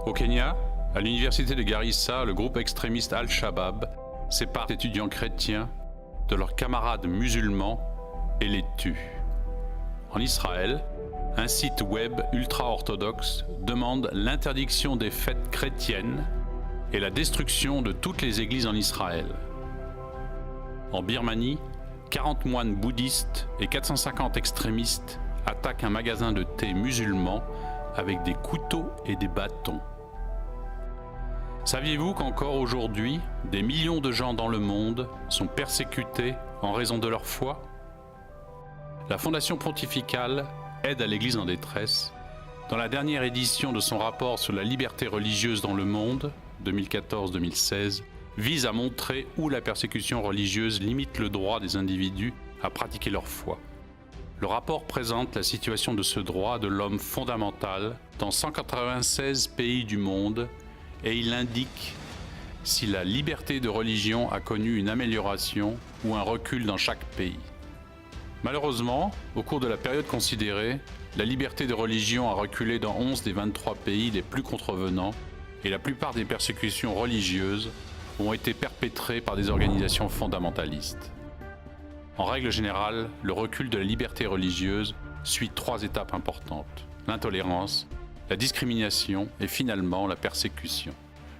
Au Kenya, à l'université de Garissa, le groupe extrémiste Al-Shabaab sépare les étudiants chrétiens de leurs camarades musulmans et les tue. En Israël, un site web ultra-orthodoxe demande l'interdiction des fêtes chrétiennes et la destruction de toutes les églises en Israël. En Birmanie, 40 moines bouddhistes et 450 extrémistes attaquent un magasin de thé musulman avec des couteaux et des bâtons. Saviez-vous qu'encore aujourd'hui, des millions de gens dans le monde sont persécutés en raison de leur foi? La Fondation pontificale Aide à l'Église en détresse, dans la dernière édition de son rapport sur la liberté religieuse dans le monde, 2014-2016, vise à montrer où la persécution religieuse limite le droit des individus à pratiquer leur foi. Le rapport présente la situation de ce droit de l'homme fondamental dans 196 pays du monde et il indique si la liberté de religion a connu une amélioration ou un recul dans chaque pays. Malheureusement, au cours de la période considérée, la liberté de religion a reculé dans 11 des 23 pays les plus contrevenants et la plupart des persécutions religieuses ont été perpétrées par des organisations fondamentalistes. En règle générale, le recul de la liberté religieuse suit 3 étapes importantes: l'intolérance, la discrimination et finalement la persécution.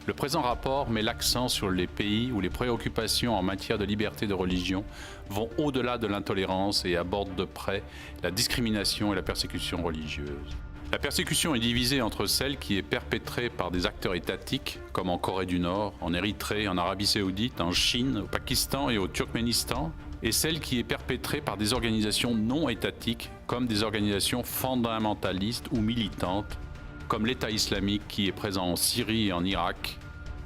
Le présent rapport met l'accent sur les pays où les préoccupations en matière de liberté de religion vont au-delà de l'intolérance et abordent de près la discrimination et la persécution religieuse. La persécution est divisée entre celle qui est perpétrée par des acteurs étatiques, comme en Corée du Nord, en Érythrée, en Arabie Saoudite, en Chine, au Pakistan et au Turkménistan, et celle qui est perpétrée par des organisations non étatiques, comme des organisations fondamentalistes ou militantes, comme l'État islamique qui est présent en Syrie et en Irak,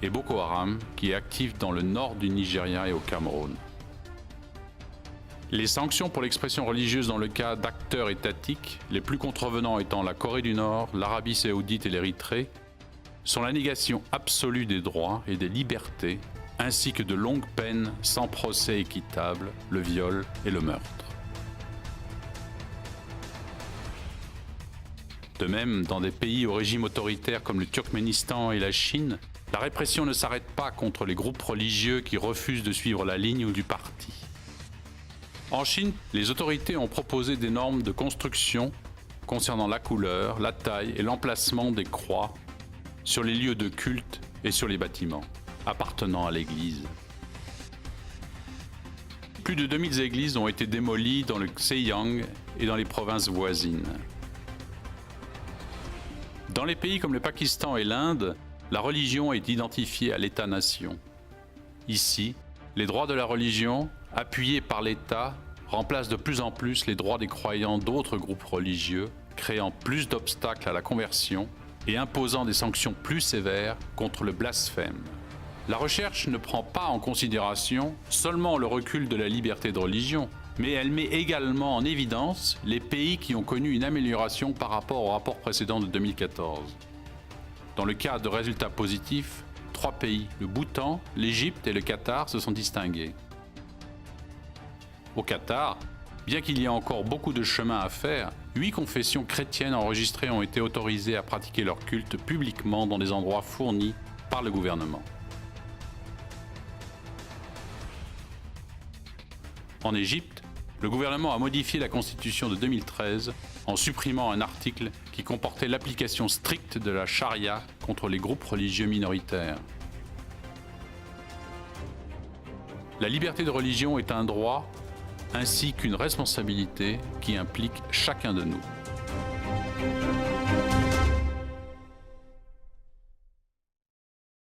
et Boko Haram qui est actif dans le nord du Nigeria et au Cameroun. Les sanctions pour l'expression religieuse dans le cas d'acteurs étatiques, les plus contrevenants étant la Corée du Nord, l'Arabie Saoudite et l'Érythrée, sont la négation absolue des droits et des libertés, ainsi que de longues peines sans procès équitable, le viol et le meurtre. De même, dans des pays au régime autoritaire comme le Turkménistan et la Chine, la répression ne s'arrête pas contre les groupes religieux qui refusent de suivre la ligne du parti. En Chine, les autorités ont proposé des normes de construction concernant la couleur, la taille et l'emplacement des croix sur les lieux de culte et sur les bâtiments appartenant à l'Église. Plus de 2000 églises ont été démolies dans le Xinjiang et dans les provinces voisines. Dans les pays comme le Pakistan et l'Inde, la religion est identifiée à l'État-nation. Ici, les droits de la religion, appuyés par l'État, remplacent de plus en plus les droits des croyants d'autres groupes religieux, créant plus d'obstacles à la conversion et imposant des sanctions plus sévères contre le blasphème. La recherche ne prend pas en considération seulement le recul de la liberté de religion, mais elle met également en évidence les pays qui ont connu une amélioration par rapport au rapport précédent de 2014. Dans le cas de résultats positifs, 3 pays, le Bhoutan, l'Égypte et le Qatar, se sont distingués. Au Qatar, bien qu'il y ait encore beaucoup de chemin à faire, 8 confessions chrétiennes enregistrées ont été autorisées à pratiquer leur culte publiquement dans des endroits fournis par le gouvernement. En Égypte, le gouvernement a modifié la constitution de 2013 en supprimant un article qui comportait l'application stricte de la charia contre les groupes religieux minoritaires. La liberté de religion est un droit ainsi qu'une responsabilité qui implique chacun de nous.